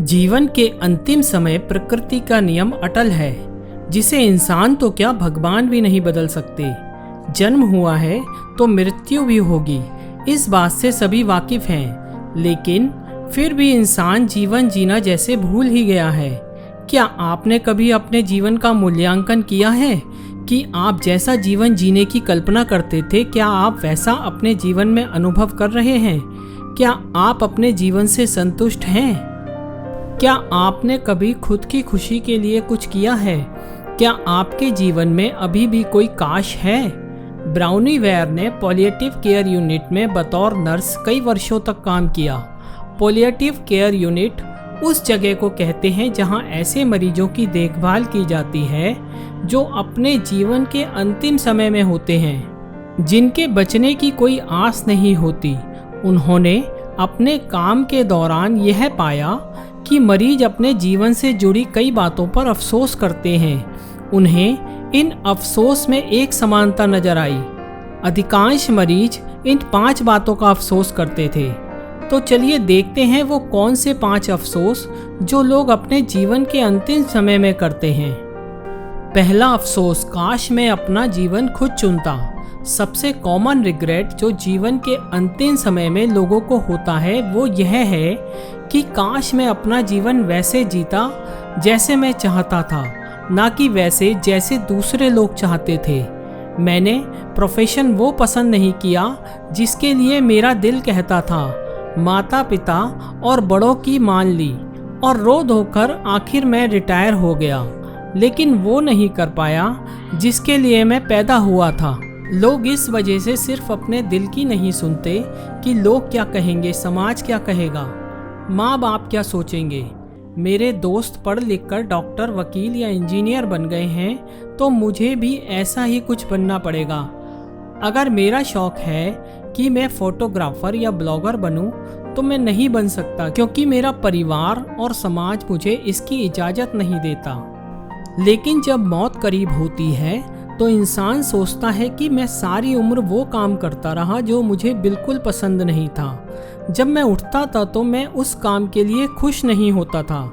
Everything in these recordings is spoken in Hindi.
जीवन के अंतिम समय प्रकृति का नियम अटल है, जिसे इंसान तो क्या भगवान भी नहीं बदल सकते। जन्म हुआ है तो मृत्यु भी होगी, इस बात से सभी वाकिफ हैं। लेकिन फिर भी इंसान जीवन जीना जैसे भूल ही गया है। क्या आपने कभी अपने जीवन का मूल्यांकन किया है कि आप जैसा जीवन जीने की कल्पना करते थे, क्या आप वैसा अपने जीवन में अनुभव कर रहे हैं? क्या आप अपने जीवन से संतुष्ट हैं? क्या आपने कभी खुद की खुशी के लिए कुछ किया है? क्या आपके जीवन में अभी भी कोई काश है? ब्राउनी वेयर ने पॉलिएटिव केयर यूनिट में बतौर नर्स कई वर्षों तक काम किया। पॉलिएटिव केयर यूनिट उस जगह को कहते हैं जहां ऐसे मरीजों की देखभाल की जाती है जो अपने जीवन के अंतिम समय में होते हैं, जिनके बचने की कोई आस नहीं होती। उन्होंने अपने काम के दौरान यह पाया कि मरीज अपने जीवन से जुड़ी कई बातों पर अफसोस करते हैं। उन्हें इन अफसोस में एक समानता नजर आई। अधिकांश मरीज इन 5 बातों का अफसोस करते थे। तो चलिए देखते हैं वो कौन से 5 अफसोस जो लोग अपने जीवन के अंतिम समय में करते हैं। पहला अफसोस, काश मैं अपना जीवन खुद चुनता। सबसे कॉमन रिग्रेट जो जीवन के अंतिम समय में लोगों को होता है वो यह है कि काश मैं अपना जीवन वैसे जीता जैसे मैं चाहता था, ना कि वैसे जैसे दूसरे लोग चाहते थे। मैंने प्रोफेशन वो पसंद नहीं किया जिसके लिए मेरा दिल कहता था। माता पिता और बड़ों की मान ली और रो धोकर आखिर मैं रिटायर हो गया, लेकिन वो नहीं कर पाया जिसके लिए मैं पैदा हुआ था। लोग इस वजह से सिर्फ अपने दिल की नहीं सुनते कि लोग क्या कहेंगे, समाज क्या कहेगा, माँ बाप क्या सोचेंगे। मेरे दोस्त पढ़ लिख कर डॉक्टर, वकील या इंजीनियर बन गए हैं तो मुझे भी ऐसा ही कुछ बनना पड़ेगा। अगर मेरा शौक है कि मैं फोटोग्राफर या ब्लॉगर बनूं तो मैं नहीं बन सकता, क्योंकि मेरा परिवार और समाज मुझे इसकी इजाज़त नहीं देता। लेकिन जब मौत करीब होती है तो इंसान सोचता है कि मैं सारी उम्र वो काम करता रहा जो मुझे बिल्कुल पसंद नहीं था। जब मैं उठता था तो मैं उस काम के लिए खुश नहीं होता था।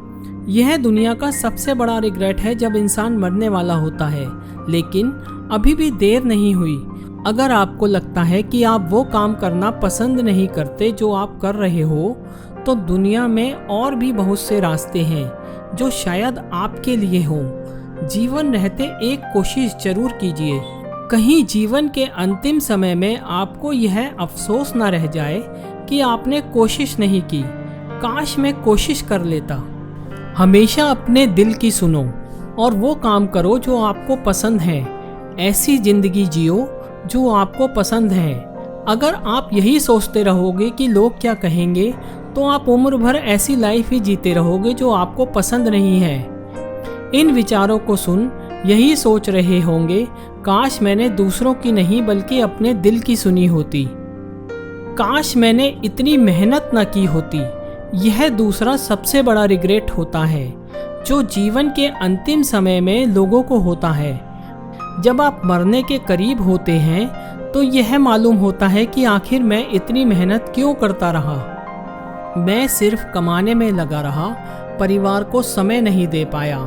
यह दुनिया का सबसे बड़ा रिग्रेट है जब इंसान मरने वाला होता है। लेकिन अभी भी देर नहीं हुई। अगर आपको लगता है कि आप वो काम करना पसंद नहीं करते जो आप कर रहे हो, तो दुनिया में और भी बहुत से रास्ते हैं जो शायद आपके लिए हों। जीवन रहते एक कोशिश जरूर कीजिए। कहीं जीवन के अंतिम समय में आपको यह अफसोस न रह जाए कि आपने कोशिश नहीं की, काश मैं कोशिश कर लेता। हमेशा अपने दिल की सुनो और वो काम करो जो आपको पसंद है। ऐसी जिंदगी जियो जो आपको पसंद है। अगर आप यही सोचते रहोगे कि लोग क्या कहेंगे, तो आप उम्र भर ऐसी लाइफ ही जीते रहोगे जो आपको पसंद नहीं है। इन विचारों को सुन यही सोच रहे होंगे, काश मैंने दूसरों की नहीं बल्कि अपने दिल की सुनी होती। काश मैंने इतनी मेहनत न की होती। यह दूसरा सबसे बड़ा रिग्रेट होता है जो जीवन के अंतिम समय में लोगों को होता है। जब आप मरने के करीब होते हैं तो यह मालूम होता है कि आखिर मैं इतनी मेहनत क्यों करता रहा। मैं सिर्फ कमाने में लगा रहा, परिवार को समय नहीं दे पाया,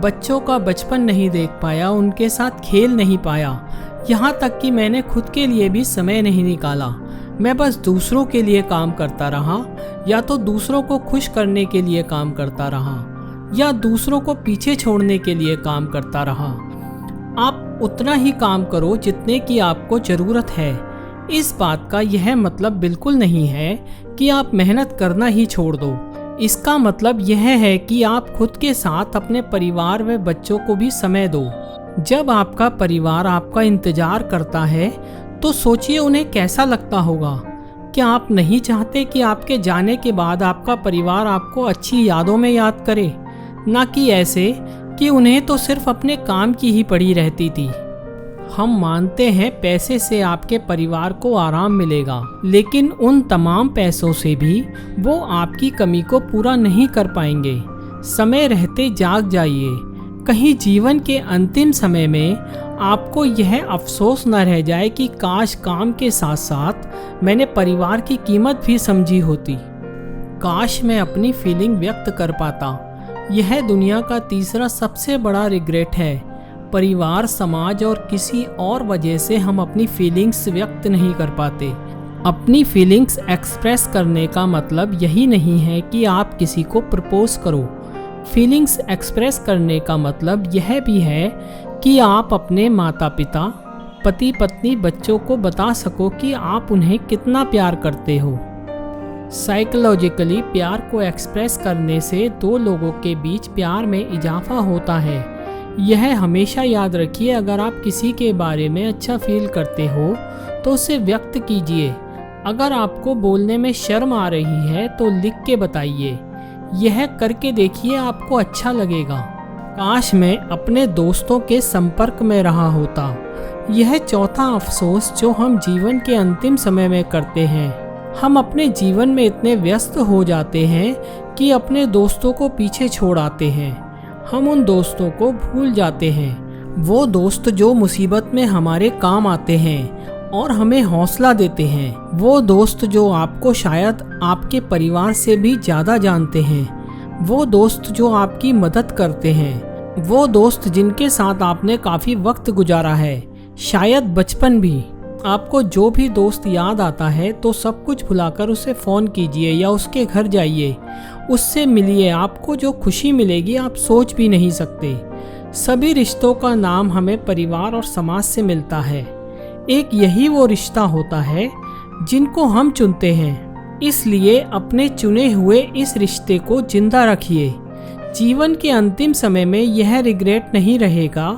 बच्चों का बचपन नहीं देख पाया, उनके साथ खेल नहीं पाया, यहाँ तक कि मैंने खुद के लिए भी समय नहीं निकाला। मैं बस दूसरों के लिए काम करता रहा, या तो दूसरों को खुश करने के लिए काम करता रहा या दूसरों को पीछे छोड़ने के लिए काम करता रहा। आप उतना ही काम करो जितने की आपको ज़रूरत है। इस बात का यह मतलब बिल्कुल नहीं है कि आप मेहनत करना ही छोड़ दो। इसका मतलब यह है कि आप खुद के साथ अपने परिवार व बच्चों को भी समय दो। जब आपका परिवार आपका इंतजार करता है तो सोचिए उन्हें कैसा लगता होगा। क्या आप नहीं चाहते कि आपके जाने के बाद आपका परिवार आपको अच्छी यादों में याद करे, ना कि ऐसे कि उन्हें तो सिर्फ अपने काम की ही पड़ी रहती थी। हम मानते हैं पैसे से आपके परिवार को आराम मिलेगा, लेकिन उन तमाम पैसों से भी वो आपकी कमी को पूरा नहीं कर पाएंगे। समय रहते जाग जाइए। कहीं जीवन के अंतिम समय में आपको यह अफसोस न रह जाए कि काश काम के साथ साथ मैंने परिवार की कीमत भी समझी होती। काश मैं अपनी फीलिंग व्यक्त कर पाता। यह दुनिया का तीसरा सबसे बड़ा रिग्रेट है। परिवार, समाज और किसी और वजह से हम अपनी फीलिंग्स व्यक्त नहीं कर पाते। अपनी फीलिंग्स एक्सप्रेस करने का मतलब यही नहीं है कि आप किसी को प्रपोज करो। फीलिंग्स एक्सप्रेस करने का मतलब यह भी है कि आप अपने माता पिता, पति पत्नी, बच्चों को बता सको कि आप उन्हें कितना प्यार करते हो। साइकोलॉजिकली प्यार को एक्सप्रेस करने से दो लोगों के बीच प्यार में इजाफा होता है। यह हमेशा याद रखिए, अगर आप किसी के बारे में अच्छा फील करते हो तो उसे व्यक्त कीजिए। अगर आपको बोलने में शर्म आ रही है तो लिख के बताइए। यह करके देखिए, आपको अच्छा लगेगा। काश मैं अपने दोस्तों के संपर्क में रहा होता। यह चौथा अफसोस जो हम जीवन के अंतिम समय में करते हैं। हम अपने जीवन में इतने व्यस्त हो जाते हैं कि अपने दोस्तों को पीछे छोड़ आते हैं। हम उन दोस्तों को भूल जाते हैं, वो दोस्त जो मुसीबत में हमारे काम आते हैं और हमें हौसला देते हैं। वो दोस्त जो आपको शायद आपके परिवार से भी ज़्यादा जानते हैं। वो दोस्त जो आपकी मदद करते हैं। वो दोस्त जिनके साथ आपने काफ़ी वक्त गुजारा है, शायद बचपन भी। आपको जो भी दोस्त याद आता है तो सब कुछ भुलाकर उसे फ़ोन कीजिए या उसके घर जाइए, उससे मिलिए। आपको जो खुशी मिलेगी आप सोच भी नहीं सकते। सभी रिश्तों का नाम हमें परिवार और समाज से मिलता है। एक यही वो रिश्ता होता है जिनको हम चुनते हैं। इसलिए अपने चुने हुए इस रिश्ते को जिंदा रखिए। जीवन के अंतिम समय में यह रिग्रेट नहीं रहेगा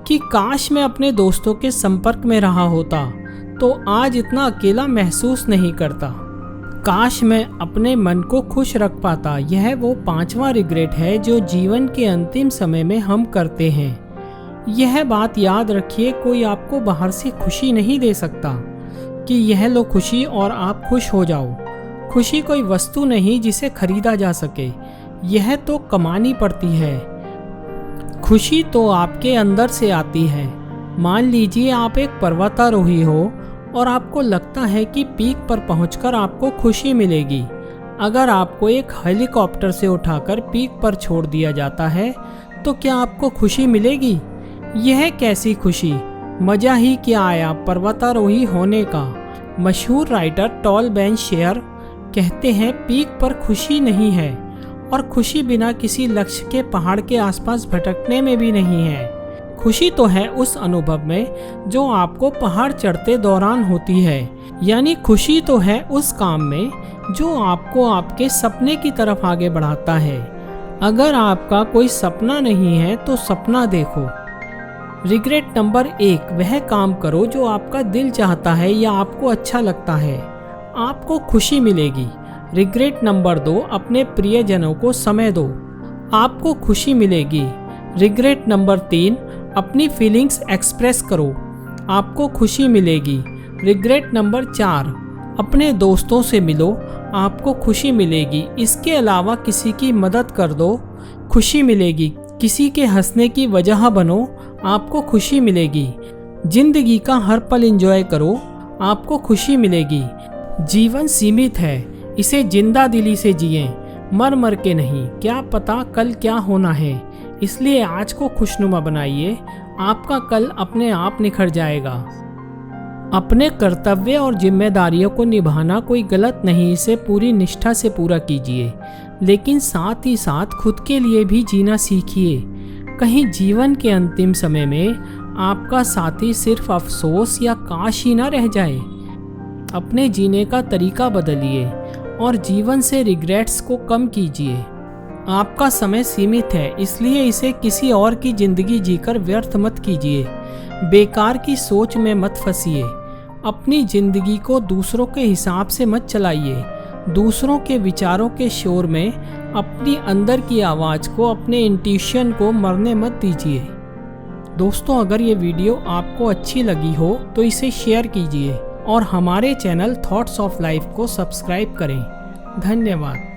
कि काश मैं अपने दोस्तों के संपर्क में रहा होता तो आज इतना अकेला महसूस नहीं करता। काश मैं अपने मन को खुश रख पाता। यह वो पांचवा रिग्रेट है जो जीवन के अंतिम समय में हम करते हैं। यह बात याद रखिए, कोई आपको बाहर से खुशी नहीं दे सकता कि यह लो खुशी और आप खुश हो जाओ। खुशी कोई वस्तु नहीं जिसे खरीदा जा सके, यह तो कमानी पड़ती है। खुशी तो आपके अंदर से आती है। मान लीजिए आप एक पर्वतारोही हो और आपको लगता है कि पीक पर पहुंचकर आपको खुशी मिलेगी। अगर आपको एक हेलीकॉप्टर से उठाकर पीक पर छोड़ दिया जाता है तो क्या आपको खुशी मिलेगी? यह कैसी खुशी, मज़ा ही क्या आया पर्वतारोही होने का। मशहूर राइटर टॉल बेन शेयर कहते हैं, पीक पर खुशी नहीं है और खुशी बिना किसी लक्ष्य के पहाड़ के आसपास भटकने में भी नहीं है। खुशी तो है उस अनुभव में जो आपको पहाड़ चढ़ते दौरान होती है। यानी खुशी तो है उस काम में जो आपको आपके सपने की तरफ आगे बढ़ाता है। अगर आपका कोई सपना नहीं है तो सपना देखो। रिग्रेट नंबर 1, वह काम करो जो आपका दिल चाहता है या आपको अच्छा लगता है, आपको खुशी मिलेगी। रिग्रेट नंबर 2, अपने प्रियजनों को समय दो, आपको खुशी मिलेगी। रिग्रेट नंबर 3, अपनी फीलिंग्स एक्सप्रेस करो, आपको खुशी मिलेगी। रिग्रेट नंबर 4, अपने दोस्तों से मिलो, आपको खुशी मिलेगी। इसके अलावा किसी की मदद कर दो, खुशी मिलेगी। किसी के हंसने की वजह बनो, आपको खुशी मिलेगी। जिंदगी का हर पल एंजॉय करो, आपको खुशी मिलेगी। जीवन सीमित है, इसे जिंदा दिली से जिएं, मर मर के नहीं। क्या पता कल क्या होना है, इसलिए आज को खुशनुमा बनाइए। आपका कल अपने आप निखर जाएगा। अपने कर्तव्य और जिम्मेदारियों को निभाना कोई गलत नहीं, इसे पूरी निष्ठा से पूरा कीजिए, लेकिन साथ ही साथ खुद के लिए भी जीना सीखिए। कहीं जीवन के अंतिम समय में आपका साथी सिर्फ अफसोस या काश ही ना रह जाए। अपने जीने का तरीका बदलिए और जीवन से रिग्रेट्स को कम कीजिए। आपका समय सीमित है, इसलिए इसे किसी और की जिंदगी जीकर व्यर्थ मत कीजिए। बेकार की सोच में मत फंसिए। अपनी जिंदगी को दूसरों के हिसाब से मत चलाइए। दूसरों के विचारों के शोर में अपनी अंदर की आवाज़ को, अपने इंट्यूशन को मरने मत दीजिए। दोस्तों, अगर ये वीडियो आपको अच्छी लगी हो तो इसे शेयर कीजिए और हमारे चैनल थॉट्स ऑफ लाइफ को सब्सक्राइब करें। धन्यवाद।